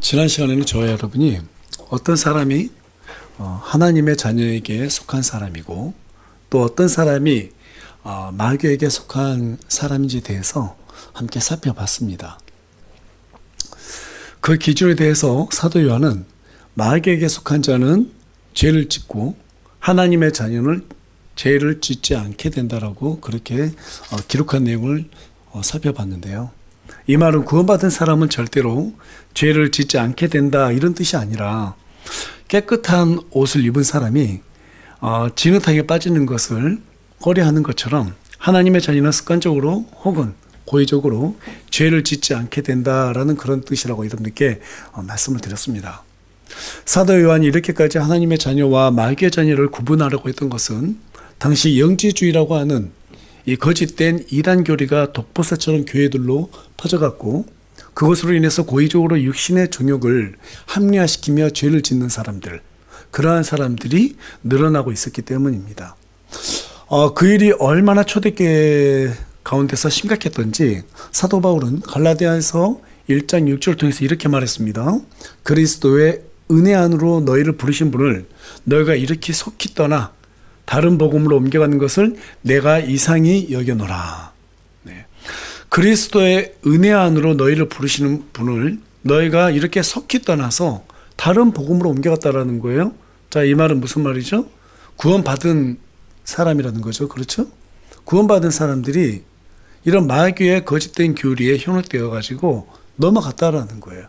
지난 시간에는 저와 여러분이 어떤 사람이 하나님의 자녀에게 속한 사람이고 또 어떤 사람이 마귀에게 속한 사람인지에 대해서 함께 살펴봤습니다. 그 기준에 대해서 사도 요한은 마귀에게 속한 자는 죄를 짓고 하나님의 자녀는 죄를 짓지 않게 된다라고 그렇게 기록한 내용을 살펴봤는데요. 이 말은 구원받은 사람은 절대로 죄를 짓지 않게 된다 이런 뜻이 아니라 깨끗한 옷을 입은 사람이 진흙탕에 빠지는 것을 꺼려하는 것처럼 하나님의 자녀는 습관적으로 혹은 고의적으로 죄를 짓지 않게 된다라는 그런 뜻이라고 여러분들께 말씀을 드렸습니다. 사도 요한이 이렇게까지 하나님의 자녀와 마귀의 자녀를 구분하려고 했던 것은 당시 영지주의라고 하는 이 거짓된 이단 교리가 독보사처럼 교회들로 퍼져갔고 그것으로 인해서 고의적으로 육신의 정욕을 합리화시키며 죄를 짓는 사람들, 그러한 사람들이 늘어나고 있었기 때문입니다. 그 일이 얼마나 초대교회 가운데서 심각했던지 사도 바울은 갈라디아에서 1장 6절을 통해서 이렇게 말했습니다. 그리스도의 은혜 안으로 너희를 부르신 분을 너희가 이렇게 속히 떠나 다른 복음으로 옮겨가는 것을 내가 이상히 여겨노라. 네. 그리스도의 은혜 안으로 너희를 부르시는 분을 너희가 이렇게 속히 떠나서 다른 복음으로 옮겨갔다라는 거예요. 자, 이 말은 무슨 말이죠? 구원받은 사람이라는 거죠. 그렇죠? 구원받은 사람들이 이런 마귀의 거짓된 교리에 현혹되어 가지고 넘어갔다라는 거예요.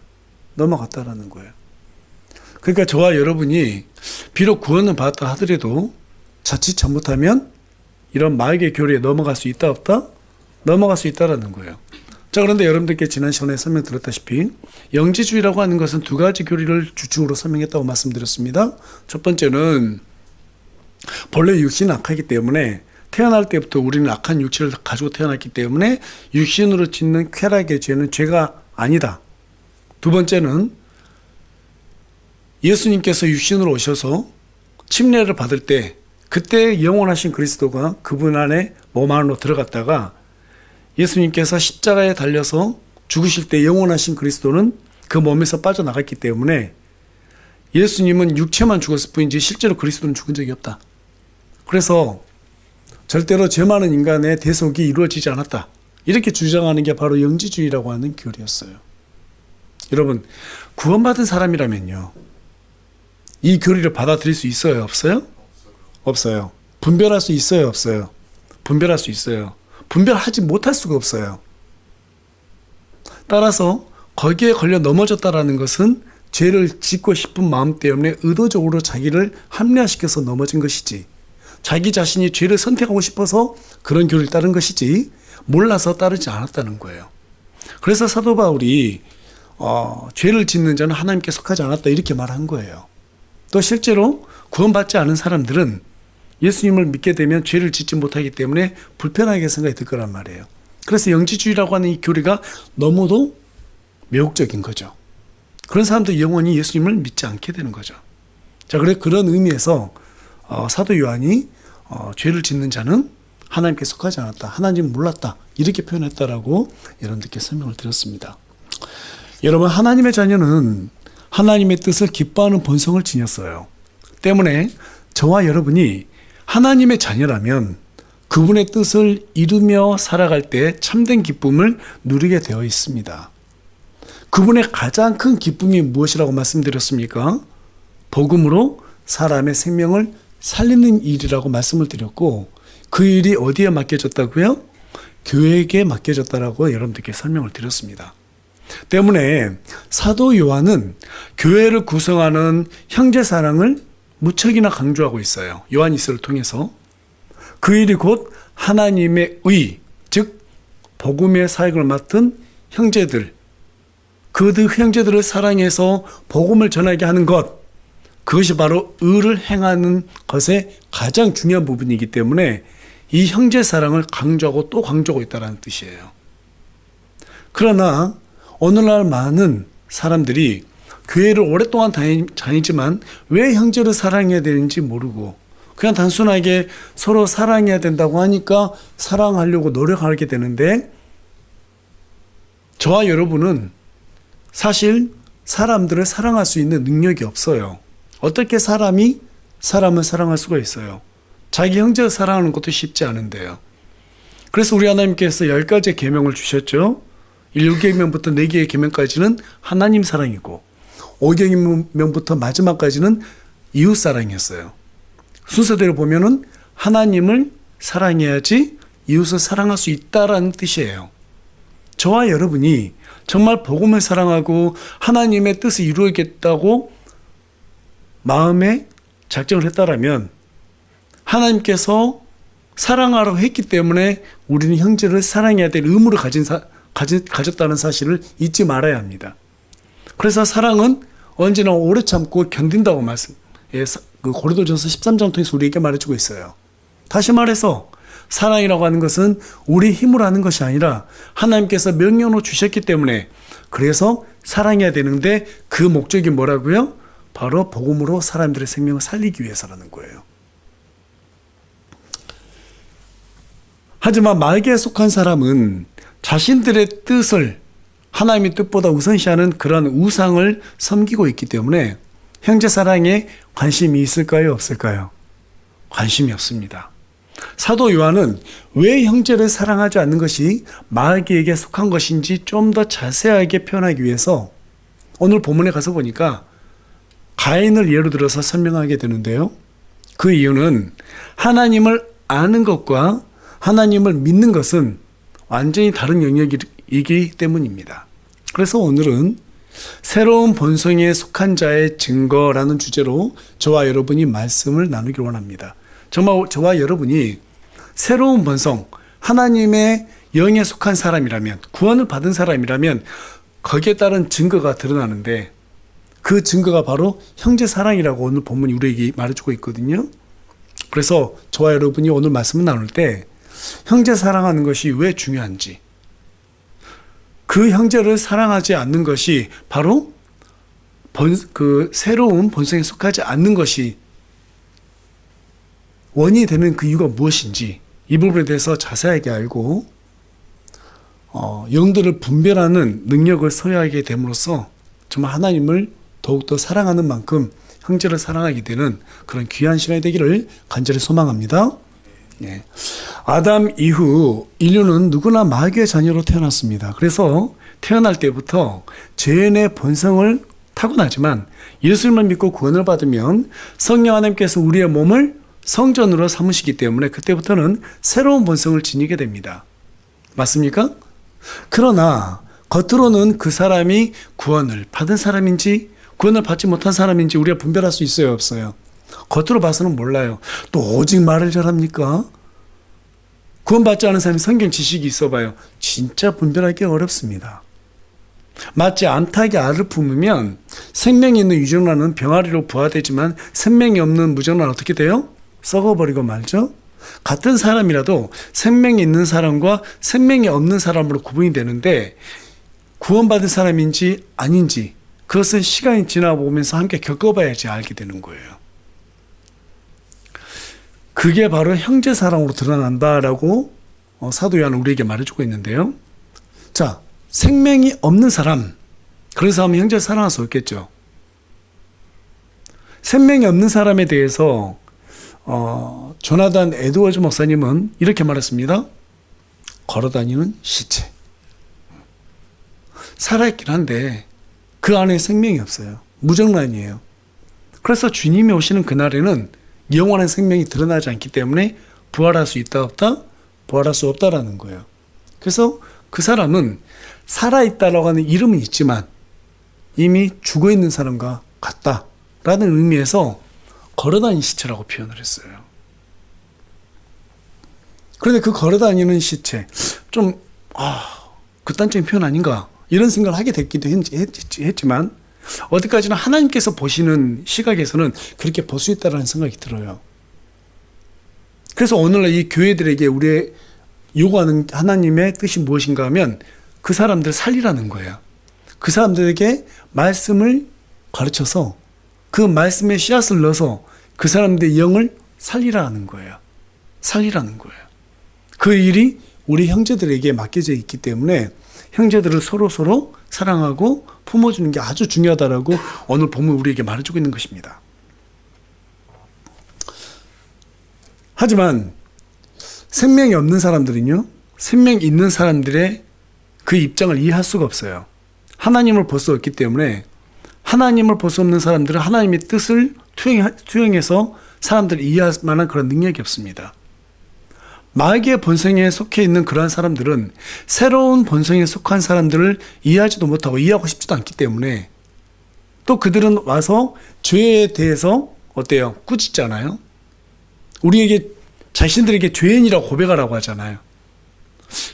넘어갔다라는 거예요. 그러니까 저와 여러분이 비록 구원은 받았다 하더라도 자칫 잘못하면 이런 마귀의 교리에 넘어갈 수 있다 없다? 넘어갈 수 있다라는 거예요. 자, 그런데 여러분들께 지난 시간에 설명드렸다시피 영지주의라고 하는 것은 두 가지 교리를 주축으로 설명했다고 말씀드렸습니다. 첫 번째는 본래 육신은 악하기 때문에 태어날 때부터 우리는 악한 육체를 가지고 태어났기 때문에 육신으로 짓는 쾌락의 죄는 죄가 아니다. 두 번째는 예수님께서 육신으로 오셔서 침례를 받을 때 그때 영원하신 그리스도가 그분 안에 몸 안으로 들어갔다가 예수님께서 십자가에 달려서 죽으실 때 영원하신 그리스도는 그 몸에서 빠져나갔기 때문에 예수님은 육체만 죽었을 뿐이지 실제로 그리스도는 죽은 적이 없다. 그래서 절대로 죄 많은 인간의 대속이 이루어지지 않았다. 이렇게 주장하는 게 바로 영지주의라고 하는 교리였어요. 여러분, 구원받은 사람이라면요, 이 교리를 받아들일 수 있어요? 없어요? 없어요. 분별할 수 있어요? 없어요? 분별할 수 있어요. 분별하지 못할 수가 없어요. 따라서 거기에 걸려 넘어졌다라는 것은 죄를 짓고 싶은 마음 때문에 의도적으로 자기를 합리화시켜서 넘어진 것이지, 자기 자신이 죄를 선택하고 싶어서 그런 교리를 따른 것이지 몰라서 따르지 않았다는 거예요. 그래서 사도 바울이 죄를 짓는 자는 하나님께 속하지 않았다 이렇게 말한 거예요. 또 실제로 구원받지 않은 사람들은 예수님을 믿게 되면 죄를 짓지 못하기 때문에 불편하게 생각이 들 거란 말이에요. 그래서 영지주의라고 하는 이 교리가 너무도 매혹적인 거죠. 그런 사람들 영원히 예수님을 믿지 않게 되는 거죠. 자, 그래 그런 의미에서 사도 요한이 죄를 짓는 자는 하나님께 속하지 않았다, 하나님 몰랐다 이렇게 표현했다라고 여러분들께 설명을 드렸습니다. 여러분, 하나님의 자녀는 하나님의 뜻을 기뻐하는 본성을 지녔어요. 때문에 저와 여러분이 하나님의 자녀라면 그분의 뜻을 이루며 살아갈 때 참된 기쁨을 누리게 되어 있습니다. 그분의 가장 큰 기쁨이 무엇이라고 말씀드렸습니까? 복음으로 사람의 생명을 살리는 일이라고 말씀을 드렸고, 그 일이 어디에 맡겨졌다고요? 교회에게 맡겨졌다라고 여러분들께 설명을 드렸습니다. 때문에 사도 요한은 교회를 구성하는 형제 사랑을 무척이나 강조하고 있어요. 요한일서를 통해서. 그 일이 곧 하나님의 의, 즉 복음의 사역을 맡은 형제들, 그 형제들을 사랑해서 복음을 전하게 하는 것, 그것이 바로 의를 행하는 것의 가장 중요한 부분이기 때문에 이 형제 사랑을 강조하고 또 강조하고 있다는 뜻이에요. 그러나 오늘날 많은 사람들이 교회를 오랫동안 다니지만 왜 형제를 사랑해야 되는지 모르고 그냥 단순하게 서로 사랑해야 된다고 하니까 사랑하려고 노력하게 되는데, 저와 여러분은 사실 사람들을 사랑할 수 있는 능력이 없어요. 어떻게 사람이 사람을 사랑할 수가 있어요? 자기 형제를 사랑하는 것도 쉽지 않은데요. 그래서 우리 하나님께서 10가지의 계명을 주셨죠. 1계명부터 4개의 계명까지는 하나님 사랑이고 5계명부터 마지막까지는 이웃 사랑이었어요. 순서대로 보면은 하나님을 사랑해야지 이웃을 사랑할 수 있다라는 뜻이에요. 저와 여러분이 정말 복음을 사랑하고 하나님의 뜻을 이루겠다고 마음에 작정을 했다라면 하나님께서 사랑하라고 했기 때문에 우리는 형제를 사랑해야 될 의무를 가졌다는 사실을 잊지 말아야 합니다. 그래서 사랑은 언제나 오래 참고 견딘다고 그 고린도전서 13장 통해서 우리에게 말해주고 있어요. 다시 말해서 사랑이라고 하는 것은 우리 힘으로 하는 것이 아니라 하나님께서 명령으로 주셨기 때문에 그래서 사랑해야 되는데 그 목적이 뭐라고요? 바로 복음으로 사람들의 생명을 살리기 위해서라는 거예요. 하지만 마귀에 속한 사람은 자신들의 뜻을 하나님의 뜻보다 우선시하는 그런 우상을 섬기고 있기 때문에 형제 사랑에 관심이 있을까요? 없을까요? 관심이 없습니다. 사도 요한은 왜 형제를 사랑하지 않는 것이 마귀에게 속한 것인지 좀 더 자세하게 표현하기 위해서 오늘 본문에 가서 보니까 가인을 예로 들어서 설명하게 되는데요. 그 이유는 하나님을 아는 것과 하나님을 믿는 것은 완전히 다른 영역이기 때문입니다. 그래서 오늘은 새로운 본성에 속한 자의 증거라는 주제로 저와 여러분이 말씀을 나누기를 원합니다. 정말 저와 여러분이 새로운 본성, 하나님의 영에 속한 사람이라면, 구원을 받은 사람이라면 거기에 따른 증거가 드러나는데 그 증거가 바로 형제 사랑이라고 오늘 본문이 우리에게 말해주고 있거든요. 그래서 저와 여러분이 오늘 말씀을 나눌 때 형제 사랑하는 것이 왜 중요한지, 그 형제를 사랑하지 않는 것이 바로 그 새로운 본성에 속하지 않는 것이 원인이 되는 그 이유가 무엇인지 이 부분에 대해서 자세하게 알고 영들을 분별하는 능력을 소유하게 됨으로써 정말 하나님을 더욱더 사랑하는 만큼 형제를 사랑하게 되는 그런 귀한 시간이 되기를 간절히 소망합니다. 네. 아담 이후 인류는 누구나 마귀의 자녀로 태어났습니다. 그래서 태어날 때부터 죄인의 본성을 타고나지만 예수님을 믿고 구원을 받으면 성령 하나님께서 우리의 몸을 성전으로 삼으시기 때문에 그때부터는 새로운 본성을 지니게 됩니다. 맞습니까? 그러나 겉으로는 그 사람이 구원을 받은 사람인지 구원을 받지 못한 사람인지 우리가 분별할 수 있어요, 없어요? 겉으로 봐서는 몰라요. 또 오직 말을 잘합니까? 구원받지 않은 사람이 성경 지식이 있어봐요. 진짜 분별하기 어렵습니다. 마치 암탉이 알을 품으면 생명이 있는 유전란은 병아리로 부화되지만 생명이 없는 무전란은 어떻게 돼요? 썩어버리고 말죠. 같은 사람이라도 생명이 있는 사람과 생명이 없는 사람으로 구분이 되는데 구원받은 사람인지 아닌지 그것은 시간이 지나보면서 함께 겪어봐야지 알게 되는 거예요. 그게 바로 형제 사랑으로 드러난다라고 사도 요한은 우리에게 말해주고 있는데요. 자, 생명이 없는 사람, 그런 사람은 형제를 사랑할 수 없겠죠. 생명이 없는 사람에 대해서 조나단 에드워즈 목사님은 이렇게 말했습니다. 걸어다니는 시체. 살아있긴 한데 그 안에 생명이 없어요. 무정란이에요. 그래서 주님이 오시는 그날에는 영원한 생명이 드러나지 않기 때문에 부활할 수 있다 없다? 부활할 수 없다라는 거예요. 그래서 그 사람은 살아있다라고 하는 이름은 있지만 이미 죽어있는 사람과 같다라는 의미에서 걸어다니는 시체라고 표현을 했어요. 그런데 그 걸어다니는 시체 좀 극단적인 표현 아닌가 이런 생각을 하게 됐기도 했지만 어디까지나 하나님께서 보시는 시각에서는 그렇게 볼 수 있다는 생각이 들어요. 그래서 오늘날 이 교회들에게 우리의 요구하는 하나님의 뜻이 무엇인가 하면 그 사람들 살리라는 거예요. 그 사람들에게 말씀을 가르쳐서 그 말씀에 씨앗을 넣어서 그 사람들의 영을 살리라는 거예요. 살리라는 거예요. 그 일이 우리 형제들에게 맡겨져 있기 때문에 형제들을 서로 사랑하고 품어주는 게 아주 중요하다라고 오늘 본문 우리에게 말해주고 있는 것입니다. 하지만 생명이 없는 사람들은요, 생명 있는 사람들의 그 입장을 이해할 수가 없어요. 하나님을 볼 수 없기 때문에 하나님을 볼 수 없는 사람들은 하나님의 뜻을 투영해서 사람들을 이해할 만한 그런 능력이 없습니다. 마귀의 본성에 속해 있는 그러한 사람들은 새로운 본성에 속한 사람들을 이해하지도 못하고 이해하고 싶지도 않기 때문에 또 그들은 와서 죄에 대해서 어때요? 꾸짖잖아요. 우리에게 자신들에게 죄인이라고 고백하라고 하잖아요.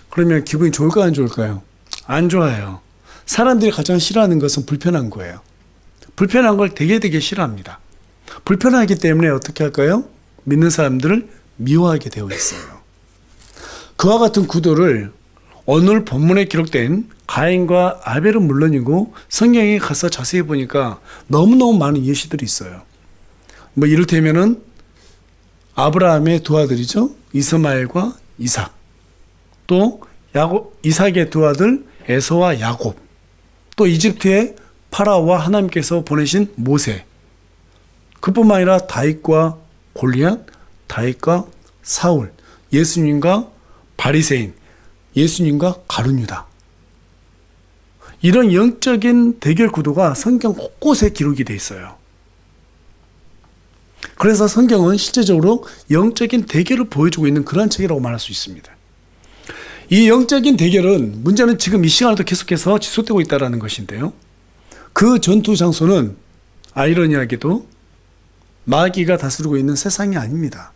그러면 기분이 좋을까요? 안 좋을까요? 안 좋아요. 사람들이 가장 싫어하는 것은 불편한 거예요. 불편한 걸 되게 싫어합니다. 불편하기 때문에 어떻게 할까요? 믿는 사람들을 미워하게 되어 있어요. 그와 같은 구도를 오늘 본문에 기록된 가인과 아벨은 물론이고 성경에 가서 자세히 보니까 너무너무 많은 예시들이 있어요. 뭐 이를테면은 아브라함의 두 아들이죠. 이스마엘과 이삭. 또 이삭의 두 아들 에서와 야곱. 또 이집트의 파라오와 하나님께서 보내신 모세. 그뿐만 아니라 다윗과 골리앗, 다윗과 사울, 예수님과 바리새인, 예수님과 가룟유다. 이런 영적인 대결 구도가 성경 곳곳에 기록이 되어 있어요. 그래서 성경은 실제적으로 영적인 대결을 보여주고 있는 그런 책이라고 말할 수 있습니다. 이 영적인 대결은 문제는 지금 이 시간에도 계속해서 지속되고 있다는 것인데요. 그 전투 장소는 아이러니하게도 마귀가 다스리고 있는 세상이 아닙니다.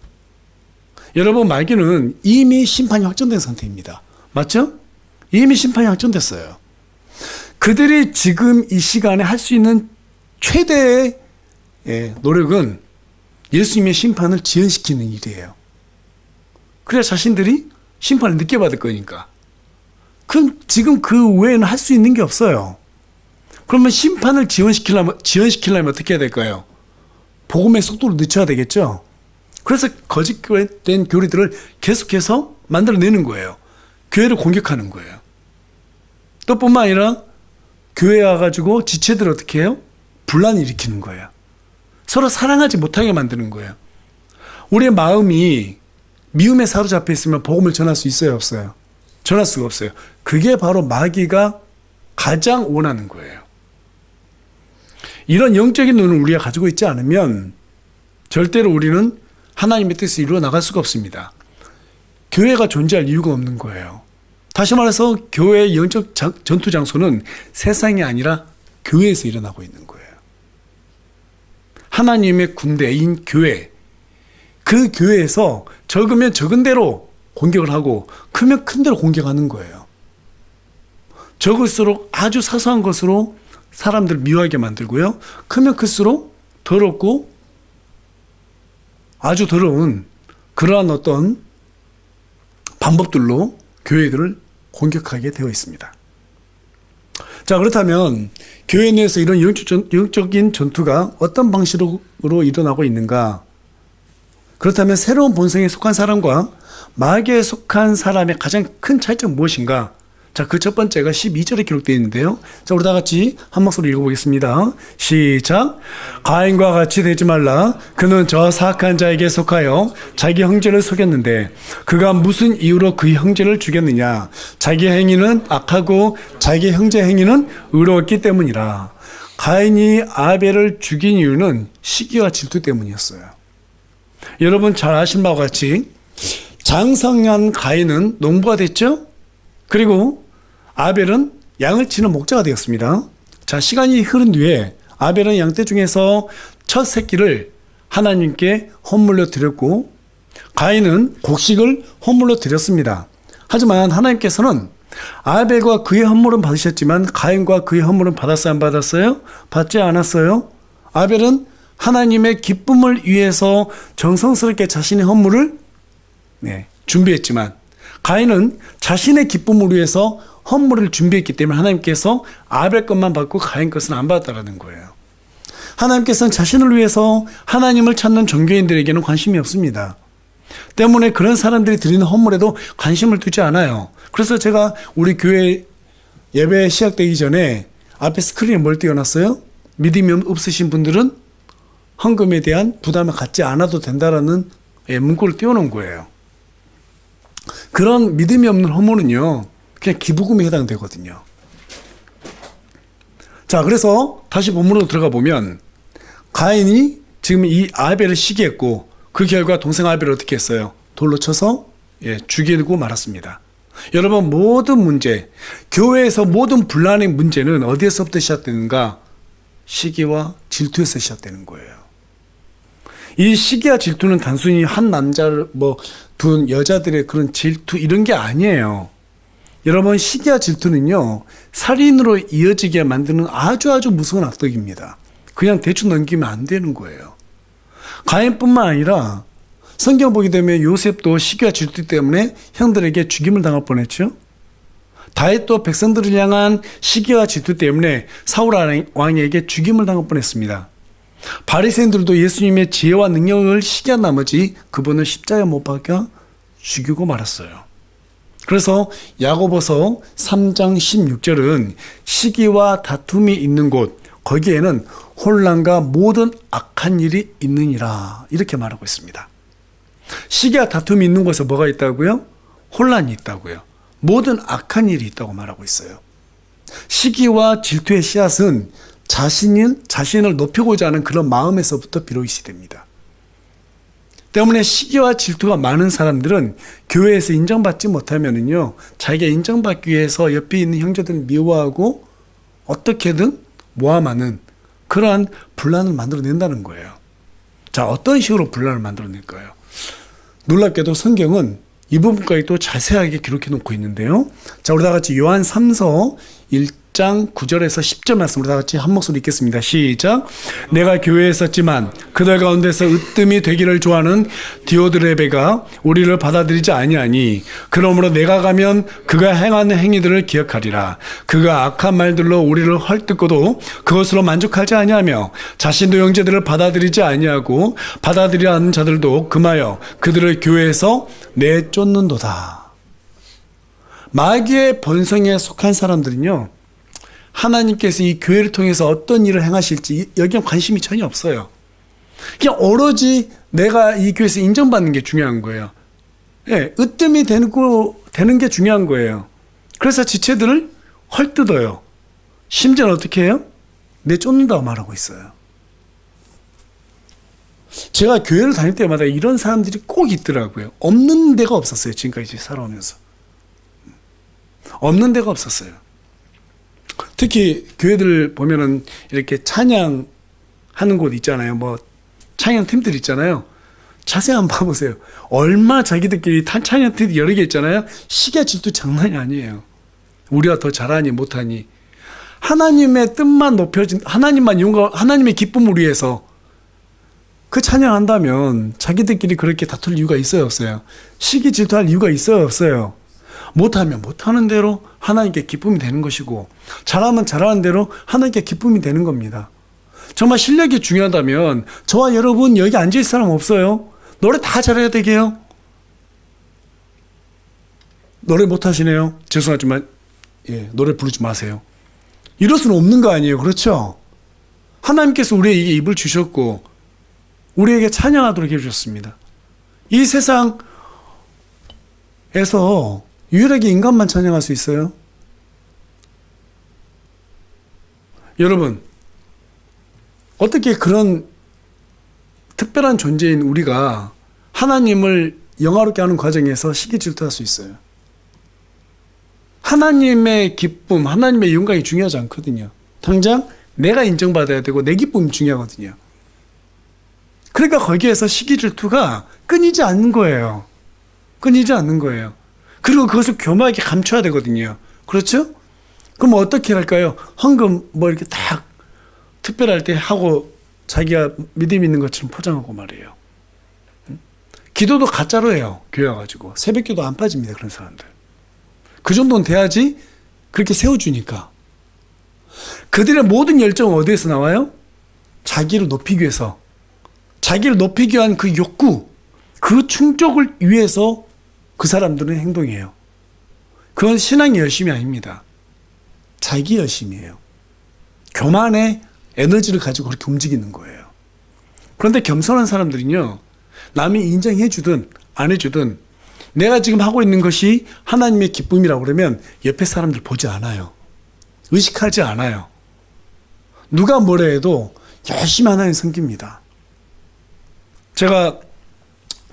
여러분, 마귀는 이미 심판이 확정된 상태입니다. 맞죠? 이미 심판이 확정됐어요. 그들이 지금 이 시간에 할 수 있는 최대의 노력은 예수님의 심판을 지연시키는 일이에요. 그래야 자신들이 심판을 늦게 받을 거니까. 지금 그 외에는 할 수 있는 게 없어요. 그러면 심판을 지연시키려면 어떻게 해야 될까요? 복음의 속도를 늦춰야 되겠죠? 그래서 거짓된 교리들을 계속해서 만들어내는 거예요. 교회를 공격하는 거예요. 또 뿐만 아니라 교회에 와가지고 지체들을 어떻게 해요? 분란을 일으키는 거예요. 서로 사랑하지 못하게 만드는 거예요. 우리의 마음이 미움에 사로잡혀 있으면 복음을 전할 수 있어요? 없어요? 전할 수가 없어요. 그게 바로 마귀가 가장 원하는 거예요. 이런 영적인 눈을 우리가 가지고 있지 않으면 절대로 우리는 하나님의 뜻을 이루어 나갈 수가 없습니다. 교회가 존재할 이유가 없는 거예요. 다시 말해서 교회의 영적 전투 장소는 세상이 아니라 교회에서 일어나고 있는 거예요. 하나님의 군대인 교회, 그 교회에서 적으면 적은 대로 공격을 하고 크면 큰 대로 공격하는 거예요. 적을수록 아주 사소한 것으로 사람들 미워하게 만들고요. 크면 클수록 더럽고 아주 더러운 그러한 어떤 방법들로 교회들을 공격하게 되어 있습니다. 자, 그렇다면 교회 내에서 이런 영적인 전투가 어떤 방식으로 일어나고 있는가? 그렇다면 새로운 본성에 속한 사람과 마귀에 속한 사람의 가장 큰 차이점은 무엇인가? 자, 그 첫 번째가 12절에 기록되어 있는데요. 자, 우리 다 같이 한 목소리 읽어보겠습니다. 시작. 가인과 같이 되지 말라. 그는 저 사악한 자에게 속하여 자기 형제를 속였는데 그가 무슨 이유로 그 형제를 죽였느냐? 자기 행위는 악하고 자기 형제 행위는 의로웠기 때문이라. 가인이 아벨을 죽인 이유는 시기와 질투 때문이었어요. 여러분 잘 아신 바와 같이 장성한 가인은 농부가 됐죠? 그리고 아벨은 양을 치는 목자가 되었습니다. 자, 시간이 흐른 뒤에 아벨은 양떼 중에서 첫 새끼를 하나님께 헌물로 드렸고 가인은 곡식을 헌물로 드렸습니다. 하지만 하나님께서는 아벨과 그의 헌물은 받으셨지만 가인과 그의 헌물은 받았어요? 안 받았어요? 받지 않았어요. 아벨은 하나님의 기쁨을 위해서 정성스럽게 자신의 헌물을 준비했지만 가인은 자신의 기쁨을 위해서 헌물을 준비했기 때문에 하나님께서 아벨 것만 받고 가인 것은 안 받았다는 거예요. 하나님께서는 자신을 위해서 하나님을 찾는 종교인들에게는 관심이 없습니다. 때문에 그런 사람들이 드리는 헌물에도 관심을 두지 않아요. 그래서 제가 우리 교회 예배 시작되기 전에 앞에 스크린에 뭘 띄워놨어요? 믿음이 없으신 분들은 헌금에 대한 부담을 갖지 않아도 된다라는 문구를 띄워놓은 거예요. 그런 믿음이 없는 허물은요, 그냥 기부금에 해당되거든요. 자, 그래서 다시 본문으로 들어가 보면 가인이 지금 이 아벨을 시기했고 그 결과 동생 아벨을 어떻게 했어요? 돌로 쳐서 죽이고 말았습니다. 여러분, 모든 문제, 교회에서 모든 분란의 문제는 어디에서부터 시작되는가? 시기와 질투에서 시작되는 거예요. 이 시기와 질투는 단순히 한 남자를 두 여자들의 그런 질투 이런 게 아니에요. 여러분, 시기와 질투는요, 살인으로 이어지게 만드는 아주 무서운 악덕입니다. 그냥 대충 넘기면 안 되는 거예요. 가인뿐만 아니라 성경 보게 되면 요셉도 시기와 질투 때문에 형들에게 죽임을 당할 뻔했죠. 다윗도 백성들을 향한 시기와 질투 때문에 사울 왕에게 죽임을 당할 뻔했습니다. 바리새인들도 예수님의 지혜와 능력을 시기한 나머지 그분을 십자가에 못 박아 죽이고 말았어요. 그래서 야고보서 3장 16절은 시기와 다툼이 있는 곳, 거기에는 혼란과 모든 악한 일이 있느니라, 이렇게 말하고 있습니다. 시기와 다툼이 있는 곳에 뭐가 있다고요? 혼란이 있다고요. 모든 악한 일이 있다고 말하고 있어요. 시기와 질투의 씨앗은 자신을 높이고자 하는 그런 마음에서부터 비롯이 됩니다. 때문에 시기와 질투가 많은 사람들은 교회에서 인정받지 못하면은요, 자기가 인정받기 위해서 옆에 있는 형제들을 미워하고 어떻게든 모함하는 그러한 분란을 만들어낸다는 거예요. 자, 어떤 식으로 분란을 만들어낼까요? 놀랍게도 성경은 이 부분까지 또 자세하게 기록해 놓고 있는데요. 자, 우리 다 같이 요한 3서 1장 9절에서 10절 말씀 우리 다 같이 한 목소리 읽겠습니다. 시작. 내가 교회에 있었지만 그들 가운데서 으뜸이 되기를 좋아하는 디오드레베가 우리를 받아들이지 아니하니 그러므로 내가 가면 그가 행하는 행위들을 기억하리라. 그가 악한 말들로 우리를 헐뜯고도 그것으로 만족하지 아니하며 자신도 형제들을 받아들이지 아니하고 받아들이려 하는 자들도 금하여 그들을 교회에서 내쫓는도다. 마귀의 번성에 속한 사람들은요, 하나님께서 이 교회를 통해서 어떤 일을 행하실지 여기에 관심이 전혀 없어요. 그냥 오로지 내가 이 교회에서 인정받는 게 중요한 거예요. 으뜸이 되는 게 중요한 거예요. 그래서 지체들을 헐뜯어요. 심지어는 어떻게 해요? 내쫓는다고 말하고 있어요. 제가 교회를 다닐 때마다 이런 사람들이 꼭 있더라고요. 없는 데가 없었어요. 지금까지 살아오면서. 없는 데가 없었어요. 특히 교회들 보면은 이렇게 찬양하는 곳 있잖아요. 찬양 팀들 있잖아요. 자세히 한번 봐보세요. 얼마나 자기들끼리 찬양 팀 여러 개 있잖아요. 시기와 질투 장난이 아니에요. 우리가 더 잘하니 못하니. 하나님의 뜻만 높여진, 하나님의 기쁨을 위해서 그 찬양한다면 자기들끼리 그렇게 다툴 이유가 있어요, 없어요? 시기 질투할 이유가 있어요, 없어요? 못하면 못하는 대로 하나님께 기쁨이 되는 것이고, 잘하면 잘하는 대로 하나님께 기쁨이 되는 겁니다. 정말 실력이 중요하다면 저와 여러분 여기 앉아있을 사람 없어요? 노래 다 잘해야 되게요? 노래 못하시네요? 죄송하지만 노래 부르지 마세요. 이럴 수는 없는 거 아니에요, 그렇죠? 하나님께서 우리에게 입을 주셨고 우리에게 찬양하도록 해주셨습니다. 이 세상에서 유일하게 인간만 찬양할 수 있어요? 여러분, 어떻게 그런 특별한 존재인 우리가 하나님을 영화롭게 하는 과정에서 시기 질투할 수 있어요? 하나님의 기쁨, 하나님의 영광이 중요하지 않거든요. 당장 내가 인정받아야 되고 내 기쁨이 중요하거든요. 그러니까 거기에서 시기 질투가 끊이지 않는 거예요. 끊이지 않는 거예요. 그리고 그것을 교묘하게 감춰야 되거든요. 그렇죠? 그럼 어떻게 할까요? 헌금 이렇게 딱 특별할 때 하고 자기가 믿음 있는 것처럼 포장하고 말이에요. 기도도 가짜로 해요. 교회 와가지고. 새벽기도 안 빠집니다. 그런 사람들. 그 정도는 돼야지 그렇게 세워주니까. 그들의 모든 열정은 어디에서 나와요? 자기를 높이기 위해서. 자기를 높이기 위한 그 욕구, 그 충족을 위해서 그 사람들은 행동해요. 그건 신앙의 열심이 아닙니다. 자기 열심이에요. 교만의 에너지를 가지고 그렇게 움직이는 거예요. 그런데 겸손한 사람들은요, 남이 인정해 주든 안 해주든 내가 지금 하고 있는 것이 하나님의 기쁨이라고 그러면 옆에 사람들 보지 않아요. 의식하지 않아요. 누가 뭐라 해도 열심히 하나님 섬깁니다. 제가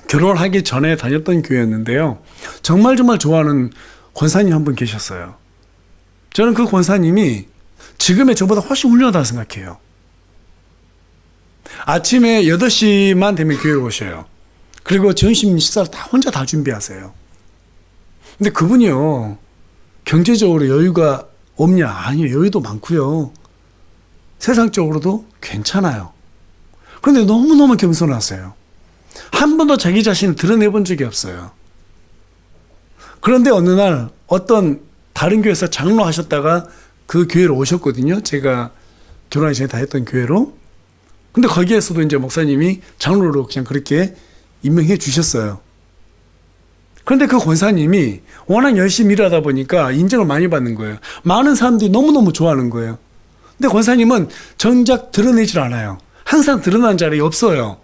결혼하기 전에 다녔던 교회였는데요. 정말 좋아하는 권사님 한 분 계셨어요. 저는 그 권사님이 지금의 저보다 훨씬 훌륭하다고 생각해요. 아침에 8시만 되면 교회에 오셔요. 그리고 점심 식사를 혼자 다 준비하세요. 근데 그분이요, 경제적으로 여유가 없냐? 아니요, 여유도 많고요. 세상적으로도 괜찮아요. 그런데 너무너무 겸손하세요. 한 번도 자기 자신을 드러내본 적이 없어요. 그런데 어느 날 어떤 다른 교회에서 장로 하셨다가 그 교회로 오셨거든요. 제가 결혼하기 전에 다녔던 교회로. 근데 거기에서도 이제 목사님이 장로로 그냥 그렇게 임명해 주셨어요. 그런데 그 권사님이 워낙 열심히 일하다 보니까 인정을 많이 받는 거예요. 많은 사람들이 너무너무 좋아하는 거예요. 근데 권사님은 정작 드러내질 않아요. 항상 드러난 자리에 없어요.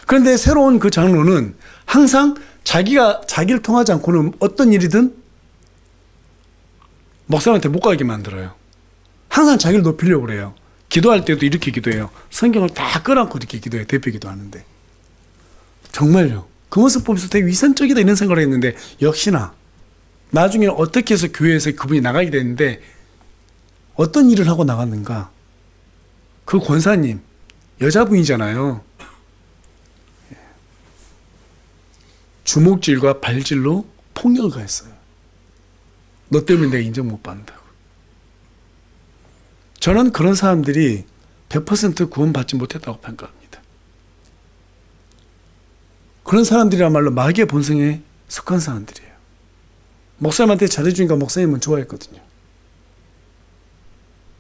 그런데 새로운 그 장로는 항상 자기를 통하지 않고는 어떤 일이든 목사님한테 못 가게 만들어요. 항상 자기를 높이려고 그래요. 기도할 때도 이렇게 기도해요. 성경을 다 끌어안고 이렇게 기도해요. 대표 기도하는데. 정말요. 그 모습 보면서 되게 위선적이다 이런 생각을 했는데 역시나 나중에 어떻게 해서 교회에서 그분이 나가게 됐는데 어떤 일을 하고 나갔는가. 그 권사님 여자분이잖아요. 주먹질과 발질로 폭력을 가했어요. 너 때문에 내가 인정 못 받는다고. 저는 그런 사람들이 100% 구원받지 못했다고 평가합니다. 그런 사람들이야말로 마귀의 본성에 속한 사람들이에요. 목사님한테 잘해주니까 목사님은 좋아했거든요.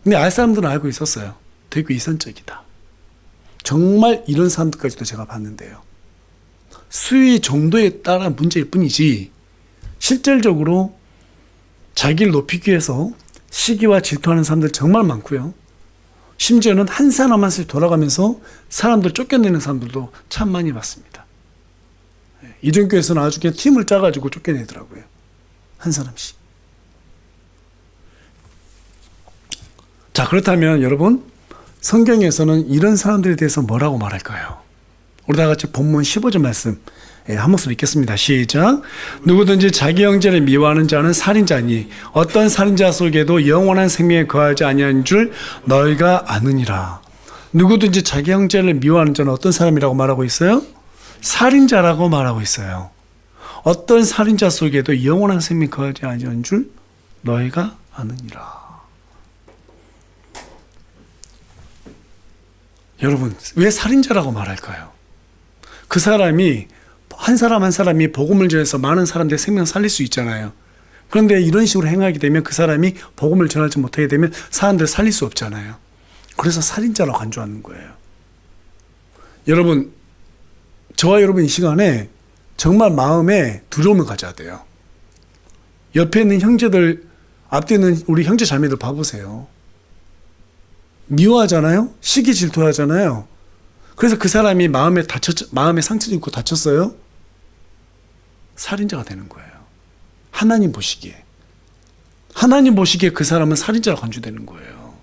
근데 알 사람들은 알고 있었어요. 되게 위선적이다. 정말 이런 사람들까지도 제가 봤는데요. 수위 정도에 따라 문제일 뿐이지 실질적으로 자기를 높이기 위해서 시기와 질투하는 사람들 정말 많고요. 심지어는 한 사람 한 사람씩 돌아가면서 사람들 쫓겨내는 사람들도 참 많이 봤습니다. 이전교에서는 아주 그냥 팀을 짜가지고 쫓겨내더라고요. 한 사람씩. 자, 그렇다면 여러분, 성경에서는 이런 사람들에 대해서 뭐라고 말할까요? 우리 다 같이 본문 15절 말씀 한 목소리 읽겠습니다. 시작. 누구든지 자기 형제를 미워하는 자는 살인자니 어떤 살인자 속에도 영원한 생명에 거하지 아니하는 줄 너희가 아느니라. 누구든지 자기 형제를 미워하는 자는 어떤 사람이라고 말하고 있어요? 살인자라고 말하고 있어요. 어떤 살인자 속에도 영원한 생명에 거하지 아니하는 줄 너희가 아느니라. 여러분, 왜 살인자라고 말할까요? 그 사람이 한 사람 한 사람이 복음을 전해서 많은 사람들의 생명을 살릴 수 있잖아요. 그런데 이런 식으로 행하게 되면 그 사람이 복음을 전하지 못하게 되면 사람들을 살릴 수 없잖아요. 그래서 살인자라고 간주하는 거예요. 여러분, 저와 여러분 이 시간에 정말 마음에 두려움을 가져야 돼요. 옆에 있는 형제들, 앞에 있는 우리 형제 자매들 봐보세요. 미워하잖아요. 시기 질투하잖아요. 그래서 그 사람이 마음에 상처 입고 다쳤어요. 살인자가 되는 거예요. 하나님 보시기에 그 사람은 살인자로 간주되는 거예요.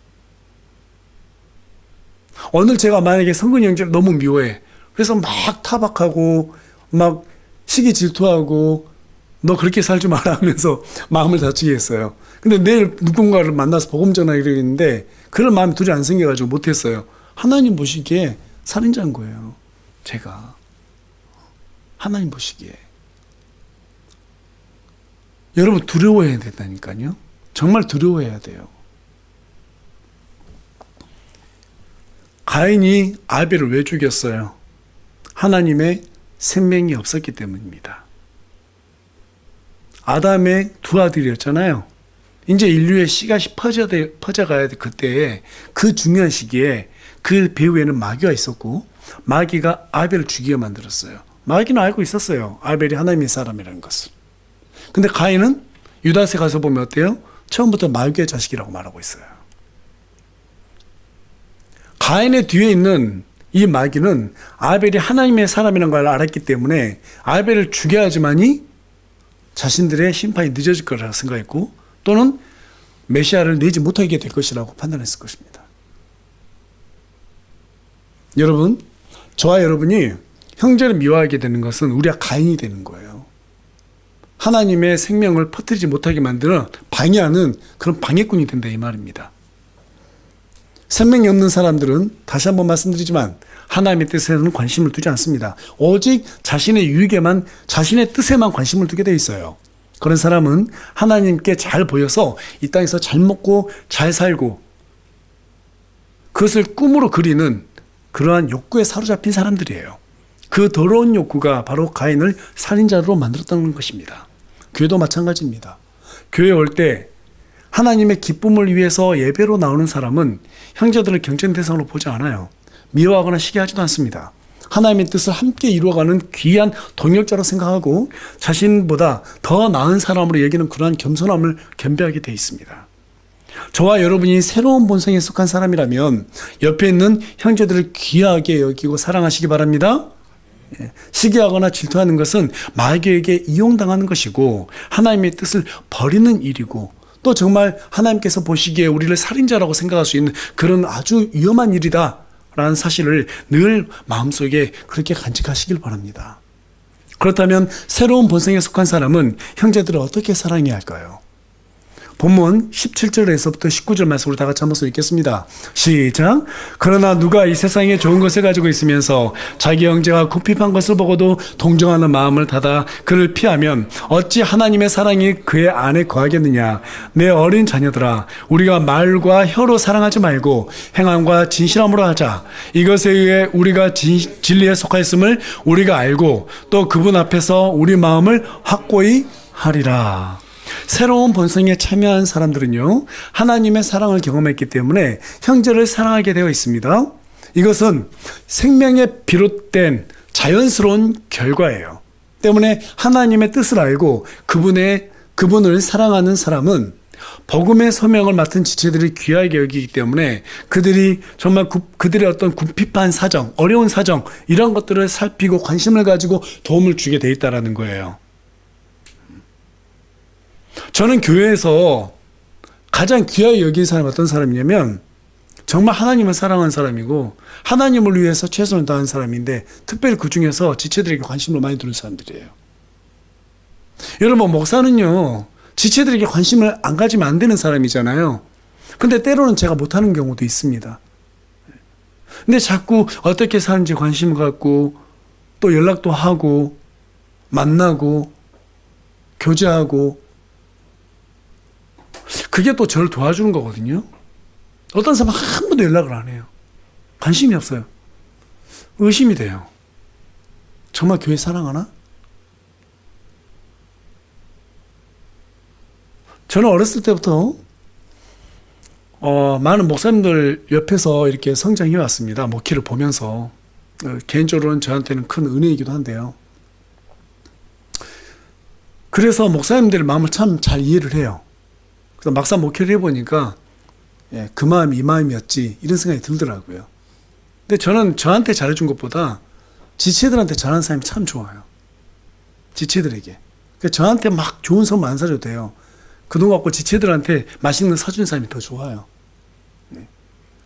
오늘 제가 만약에 성근이 형제를 너무 미워해. 그래서 막 타박하고 막 시기 질투하고 너 그렇게 살지 마라 하면서 마음을 다치게 했어요. 근데 내일 누군가를 만나서 복음 전하기로 했는데 그런 마음이 둘이 안 생겨가지고 못했어요. 하나님 보시기에 살인자인 거예요. 제가. 하나님 보시기에. 여러분 두려워해야 된다니까요. 정말 두려워해야 돼요. 가인이 아벨을 왜 죽였어요? 하나님의 생명이 없었기 때문입니다. 아담의 두 아들이었잖아요. 이제 인류의 씨가 퍼져가야 될 그때에 그 중요한 시기에 그 배후에는 마귀가 있었고 마귀가 아벨을 죽이게 만들었어요. 마귀는 알고 있었어요. 아벨이 하나님의 사람이라는 것을. 근데 가인은 유다서 가서 보면 어때요? 처음부터 마귀의 자식이라고 말하고 있어요. 가인의 뒤에 있는 이 마귀는 아벨이 하나님의 사람이라는 걸 알았기 때문에 아벨을 죽여야지만이 자신들의 심판이 늦어질 거라고 생각했고, 또는 메시아를 내지 못하게 될 것이라고 판단했을 것입니다. 여러분, 저와 여러분이 형제를 미워하게 되는 것은 우리가 가인이 되는 거예요. 하나님의 생명을 퍼뜨리지 못하게 만드는 방해하는 그런 방해꾼이 된다 이 말입니다. 생명이 없는 사람들은 다시 한번 말씀드리지만 하나님의 뜻에는 관심을 두지 않습니다. 오직 자신의 유익에만, 자신의 뜻에만 관심을 두게 돼 있어요. 그런 사람은 하나님께 잘 보여서 이 땅에서 잘 먹고 잘 살고 그것을 꿈으로 그리는 그러한 욕구에 사로잡힌 사람들이에요. 그 더러운 욕구가 바로 가인을 살인자로 만들었다는 것입니다. 교회도 마찬가지입니다. 교회에 올 때 하나님의 기쁨을 위해서 예배로 나오는 사람은 형제들을 경쟁 대상으로 보지 않아요. 미워하거나 시기하지도 않습니다. 하나님의 뜻을 함께 이루어가는 귀한 동역자로 생각하고 자신보다 더 나은 사람으로 여기는 그러한 겸손함을 겸비하게 되어 있습니다. 저와 여러분이 새로운 본성에 속한 사람이라면 옆에 있는 형제들을 귀하게 여기고 사랑하시기 바랍니다. 시기하거나 질투하는 것은 마귀에게 이용당하는 것이고 하나님의 뜻을 버리는 일이고, 또 정말 하나님께서 보시기에 우리를 살인자라고 생각할 수 있는 그런 아주 위험한 일이다 라는 사실을 늘 마음속에 그렇게 간직하시길 바랍니다. 그렇다면 새로운 본성에 속한 사람은 형제들을 어떻게 사랑해야 할까요? 본문 17절에서부터 19절 말씀으로 다 같이 한번 읽겠습니다. 시작. 그러나 누가 이 세상에 좋은 것을 가지고 있으면서 자기 형제가 궁핍한 것을 보고도 동정하는 마음을 닫아 그를 피하면 어찌 하나님의 사랑이 그의 안에 거하겠느냐. 내 어린 자녀들아, 우리가 말과 혀로 사랑하지 말고 행함과 진실함으로 하자. 이것에 의해 우리가 진리에 속하였음을 우리가 알고 또 그분 앞에서 우리 마음을 확고히 하리라. 새로운 본성에 참여한 사람들은요, 하나님의 사랑을 경험했기 때문에 형제를 사랑하게 되어 있습니다. 이것은 생명에 비롯된 자연스러운 결과예요. 때문에 하나님의 뜻을 알고 그분을 사랑하는 사람은 복음의 소명을 맡은 지체들이 귀하게 여기기 때문에 그들이 정말 그들의 어떤 궁핍한 사정, 어려운 사정, 이런 것들을 살피고 관심을 가지고 도움을 주게 돼 있다는 거예요. 저는 교회에서 가장 귀하게 여긴 사람이 어떤 사람이냐면 정말 하나님을 사랑하는 사람이고 하나님을 위해서 최선을 다한 사람인데, 특별히 그 중에서 지체들에게 관심을 많이 두는 사람들이에요. 여러분, 목사는요 지체들에게 관심을 안 가지면 안 되는 사람이잖아요. 근데 때로는 제가 못하는 경우도 있습니다. 근데 자꾸 어떻게 사는지 관심을 갖고 또 연락도 하고 만나고 교제하고, 그게 또 저를 도와주는 거거든요. 어떤 사람은 한 번도 연락을 안 해요. 관심이 없어요. 의심이 돼요. 정말 교회 사랑하나? 저는 어렸을 때부터 많은 목사님들 옆에서 이렇게 성장해 왔습니다. 목회를 보면서. 개인적으로는 저한테는 큰 은혜이기도 한데요. 그래서 목사님들의 마음을 참 잘 이해를 해요. 그래서 막상 목회를 해보니까 그 마음이 이 마음이었지, 이런 생각이 들더라고요. 근데 저는 저한테 잘해준 것보다 지체들한테 잘하는 사람이 참 좋아요. 지체들에게. 그러니까 저한테 막 좋은 선물 안 사줘도 돼요. 그 돈 갖고 지체들한테 맛있는 거 사주는 사람이 더 좋아요.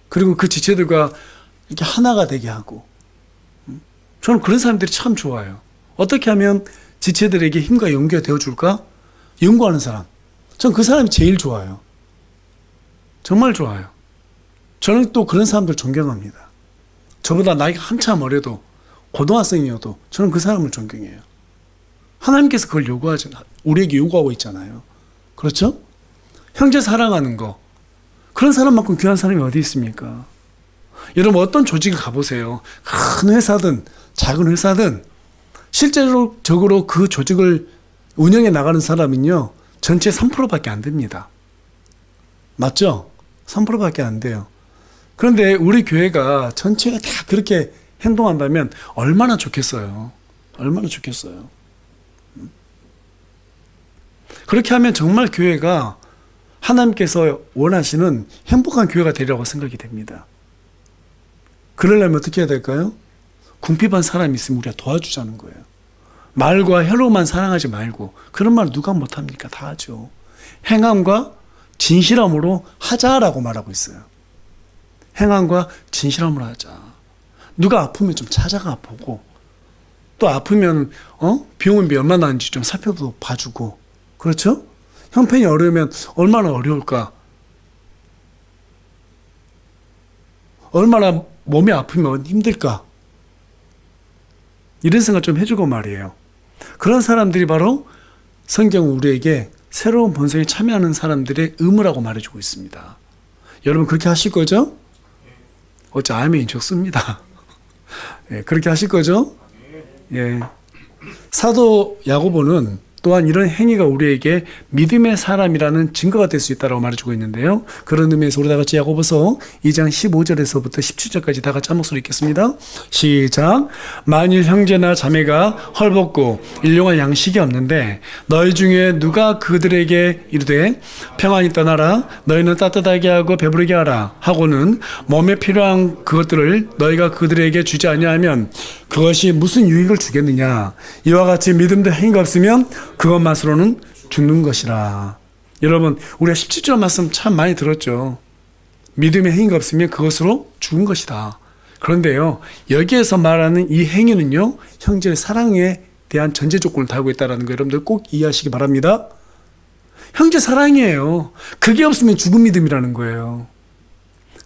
그리고 그 지체들과 이렇게 하나가 되게 하고, 저는 그런 사람들이 참 좋아요. 어떻게 하면 지체들에게 힘과 용기가 되어줄까? 연구하는 사람. 전 그 사람이 제일 좋아요. 정말 좋아요. 저는 또 그런 사람들 존경합니다. 저보다 나이가 한참 어려도, 고등학생이어도 저는 그 사람을 존경해요. 하나님께서 그걸 우리에게 요구하고 있잖아요. 그렇죠? 형제 사랑하는 거. 그런 사람만큼 귀한 사람이 어디 있습니까? 여러분, 어떤 조직을 가보세요. 큰 회사든 작은 회사든 실제적으로 그 조직을 운영해 나가는 사람은요, 전체 3%밖에 안 됩니다. 맞죠? 3%밖에 안 돼요. 그런데 우리 교회가 전체가 다 그렇게 행동한다면 얼마나 좋겠어요. 얼마나 좋겠어요. 그렇게 하면 정말 교회가 하나님께서 원하시는 행복한 교회가 되리라고 생각이 됩니다. 그러려면 어떻게 해야 될까요? 궁핍한 사람이 있으면 우리가 도와주자는 거예요. 말과 혀로만 사랑하지 말고, 그런 말 누가 못합니까? 다 하죠. 행함과 진실함으로 하자라고 말하고 있어요. 행함과 진실함으로 하자. 누가 아프면 좀 찾아가 보고, 또 아프면 병원비 얼마 나는지 좀 살펴보고 봐주고, 그렇죠? 형편이 어려우면 얼마나 어려울까? 얼마나 몸이 아프면 힘들까? 이런 생각 좀 해주고 말이에요. 그런 사람들이 바로 성경은 우리에게 새로운 본성에 참여하는 사람들의 의무라고 말해주고 있습니다. 여러분 그렇게 하실 거죠? 어째 아멘이 좋습니다. 예, 그렇게 하실 거죠? 예. 사도 야고보는 또한 이런 행위가 우리에게 믿음의 사람이라는 증거가 될 수 있다고 말해주고 있는데요. 그런 의미에서 우리 다 같이 야고보서 2장 15절에서부터 17절까지 다 같이 한 목소리 읽겠습니다. 시작. 만일 형제나 자매가 헐벗고 일용할 양식이 없는데 너희 중에 누가 그들에게 이르되 평안히 떠나라, 너희는 따뜻하게 하고 배부르게 하라 하고는 몸에 필요한 그것들을 너희가 그들에게 주지 아니하면 그것이 무슨 유익을 주겠느냐. 이와 같이 믿음도 행위가 없으면 그것만으로는 죽는 것이라. 여러분 우리가 17절 말씀 참 많이 들었죠. 믿음의 행위가 없으면 그것으로 죽은 것이다. 그런데요, 여기에서 말하는 이 행위는요, 형제의 사랑에 대한 전제 조건을 달고 있다는 거 여러분들 꼭 이해하시기 바랍니다. 형제 사랑이에요. 그게 없으면 죽은 믿음이라는 거예요.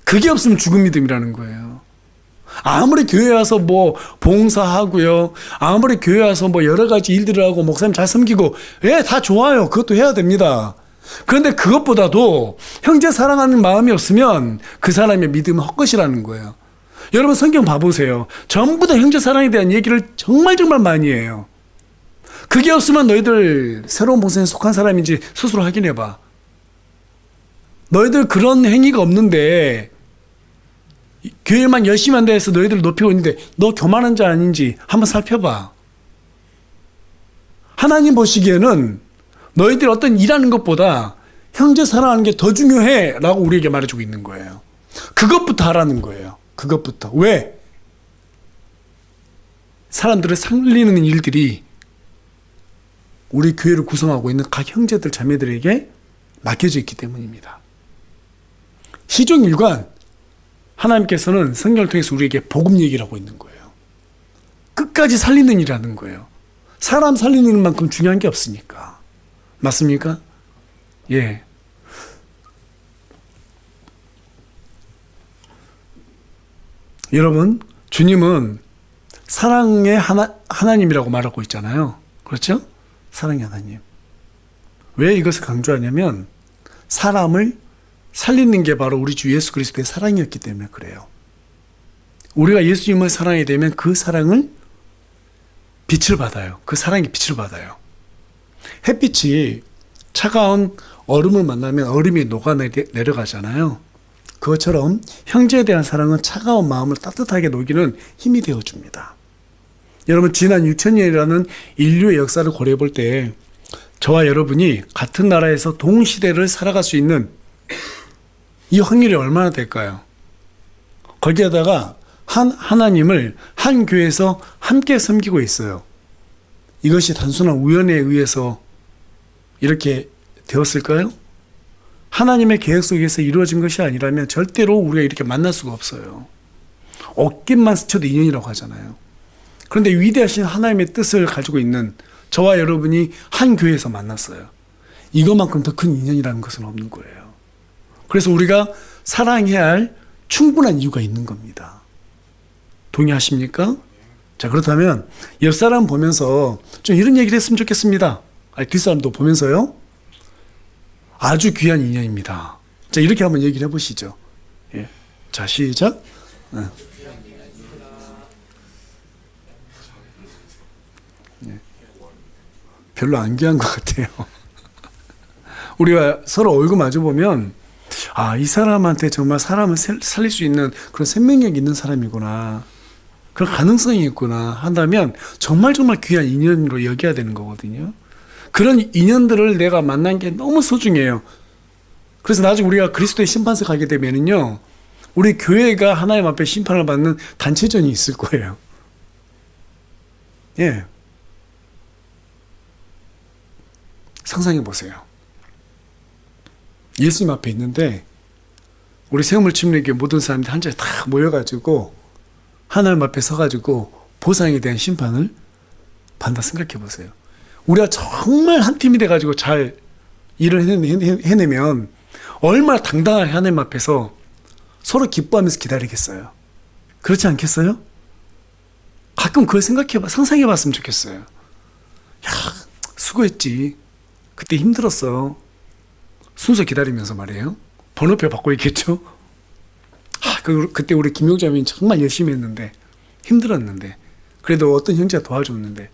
그게 없으면 죽은 믿음이라는 거예요. 아무리 교회 와서 뭐 봉사하고요, 아무리 교회 와서 뭐 여러 가지 일들을 하고 목사님 잘 섬기고, 예, 다 좋아요. 그것도 해야 됩니다. 그런데 그것보다도 형제 사랑하는 마음이 없으면 그 사람의 믿음은 헛것이라는 거예요. 여러분 성경 봐보세요. 전부 다 형제 사랑에 대한 얘기를 정말 많이 해요. 그게 없으면 너희들 새로운 본성에 속한 사람인지 스스로 확인해봐. 너희들 그런 행위가 없는데 교회만 열심히 한다 해서 너희들 높이고 있는데 너 교만한 자 아닌지 한번 살펴봐. 하나님 보시기에는 너희들 어떤 일하는 것보다 형제 사랑하는 게 더 중요해 라고 우리에게 말해주고 있는 거예요. 그것부터 하라는 거예요. 그것부터. 왜? 사람들을 살리는 일들이 우리 교회를 구성하고 있는 각 형제들 자매들에게 맡겨져 있기 때문입니다. 시종일관 하나님께서는 성경을 통해서 우리에게 복음 얘기를 하고 있는 거예요. 끝까지 살리는 일이라는 거예요. 사람 살리는 만큼 중요한 게 없으니까. 맞습니까? 예. 여러분, 주님은 사랑의 하나님이라고 말하고 있잖아요. 그렇죠? 사랑의 하나님. 왜 이것을 강조하냐면 사람을 살리는 게 바로 우리 주 예수 그리스도의 사랑이었기 때문에 그래요. 우리가 예수님을 사랑하게 되면 그 사랑을 빛을 받아요. 그 사랑이 빛을 받아요. 햇빛이 차가운 얼음을 만나면 얼음이 녹아내려가잖아요. 그것처럼 형제에 대한 사랑은 차가운 마음을 따뜻하게 녹이는 힘이 되어줍니다. 여러분 지난 6,000년이라는 인류의 역사를 고려해 볼 때 저와 여러분이 같은 나라에서 동시대를 살아갈 수 있는 이 확률이 얼마나 될까요? 거기에다가 하나님을 한 교회에서 함께 섬기고 있어요. 이것이 단순한 우연에 의해서 이렇게 되었을까요? 하나님의 계획 속에서 이루어진 것이 아니라면 절대로 우리가 이렇게 만날 수가 없어요. 어깨만 스쳐도 인연이라고 하잖아요. 그런데 위대하신 하나님의 뜻을 가지고 있는 저와 여러분이 한 교회에서 만났어요. 이것만큼 더 큰 인연이라는 것은 없는 거예요. 그래서 우리가 사랑해야 할 충분한 이유가 있는 겁니다. 동의하십니까? 자, 그렇다면 옆 사람 보면서 좀 이런 얘기를 했으면 좋겠습니다. 뒷사람도 보면서요. 아주 귀한 인연입니다. 자, 이렇게 한번 얘기를 해보시죠. 예. 자, 시작. 예. 별로 안 귀한 것 같아요. 우리가 서로 얼굴 마주보면 이 사람한테 정말 사람을 살릴 수 있는 그런 생명력이 있는 사람이구나, 그런 가능성이 있구나 한다면 정말 귀한 인연으로 여겨야 되는 거거든요. 그런 인연들을 내가 만난 게 너무 소중해요. 그래서 나중에 우리가 그리스도의 심판서 가게 되면은요, 우리 교회가 하나님 앞에 심판을 받는 단체전이 있을 거예요. 예. 상상해 보세요. 예수님 앞에 있는데 우리 세우물 침례교회 모든 사람들이 한 자리에 다 모여가지고 하나님 앞에 서가지고 보상에 대한 심판을 받는다 생각해 보세요. 우리가 정말 한 팀이 돼가지고 잘 일을 해내면 얼마나 당당하게 하나님 앞에서 서로 기뻐하면서 기다리겠어요. 그렇지 않겠어요? 가끔 그걸 상상해 봤으면 좋겠어요. 야, 수고했지. 그때 힘들었어. 순서 기다리면서 말이에요. 번호표 받고 있겠죠? 그때 우리 김용자님이 정말 열심히 했는데, 힘들었는데, 그래도 어떤 형제가 도와줬는데,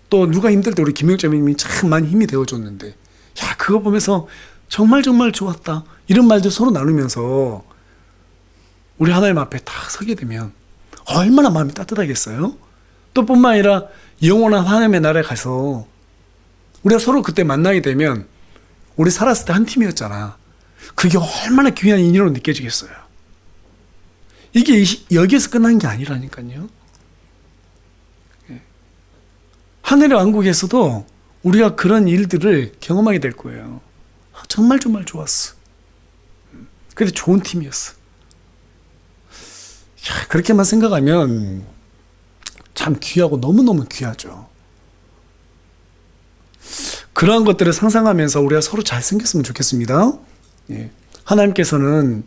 또 누가 힘들 때 우리 김용자님이 참 많이 힘이 되어줬는데, 야, 그거 보면서 정말 정말 좋았다. 이런 말들 서로 나누면서 우리 하나님 앞에 다 서게 되면 얼마나 마음이 따뜻하겠어요? 또 뿐만 아니라 영원한 하나님의 나라에 가서 우리가 서로 그때 만나게 되면 우리 살았을 때 한 팀이었잖아. 그게 얼마나 귀한 인연으로 느껴지겠어요. 이게 여기에서 끝난 게 아니라니까요. 하늘의 왕국에서도 우리가 그런 일들을 경험하게 될 거예요. 정말 정말 좋았어. 근데 좋은 팀이었어. 야, 그렇게만 생각하면 참 귀하고 너무너무 귀하죠. 그러한 것들을 상상하면서 우리가 서로 잘 생겼으면 좋겠습니다. 예. 하나님께서는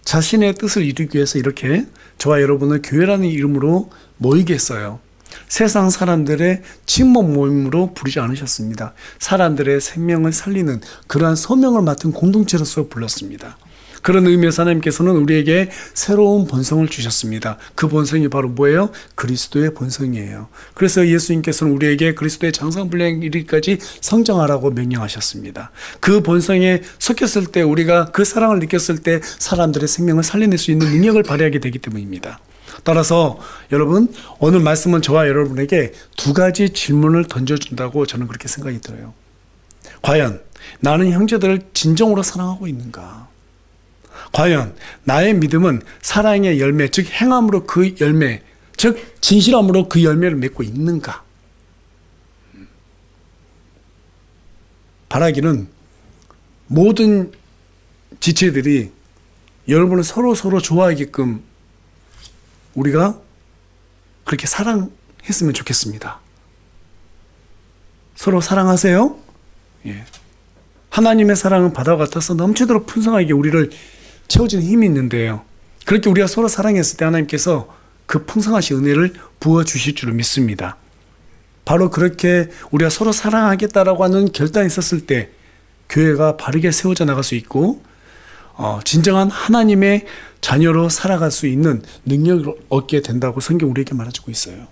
자신의 뜻을 이루기 위해서 이렇게 저와 여러분을 교회라는 이름으로 모이게 했어요. 세상 사람들의 친목 모임으로 부르지 않으셨습니다. 사람들의 생명을 살리는 그러한 소명을 맡은 공동체로서 불렀습니다. 그런 의미에서 하나님께서는 우리에게 새로운 본성을 주셨습니다. 그 본성이 바로 뭐예요? 그리스도의 본성이에요. 그래서 예수님께서는 우리에게 그리스도의 장성분량 이르기까지 성장하라고 명령하셨습니다. 그 본성에 섞였을 때 우리가 그 사랑을 느꼈을 때 사람들의 생명을 살려낼 수 있는 능력을 발휘하게 되기 때문입니다. 따라서 여러분, 오늘 말씀은 저와 여러분에게 두 가지 질문을 던져준다고 저는 그렇게 생각이 들어요. 과연 나는 형제들을 진정으로 사랑하고 있는가? 과연 나의 믿음은 사랑의 열매, 즉 행함으로 그 열매, 즉 진실함으로 그 열매를 맺고 있는가? 바라기는 모든 지체들이 여러분을 서로 좋아하게끔 우리가 그렇게 사랑했으면 좋겠습니다. 서로 사랑하세요. 예. 하나님의 사랑은 바다와 같아서 넘치도록 풍성하게 우리를 채워주는 힘이 있는데요. 그렇게 우리가 서로 사랑했을 때 하나님께서 그 풍성하신 은혜를 부어주실 줄을 믿습니다. 바로 그렇게 우리가 서로 사랑하겠다라고 하는 결단이 있었을 때 교회가 바르게 세워져 나갈 수 있고 진정한 하나님의 자녀로 살아갈 수 있는 능력을 얻게 된다고 성경 우리에게 말해주고 있어요.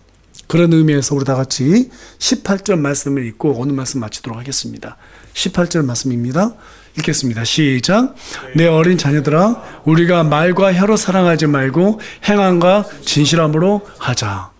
그런 의미에서 우리 다 같이 18절 말씀을 읽고 오늘 말씀 마치도록 하겠습니다. 18절 말씀입니다. 읽겠습니다. 시작. 내 어린 자녀들아, 우리가 말과 혀로 사랑하지 말고 행함과 진실함으로 하자.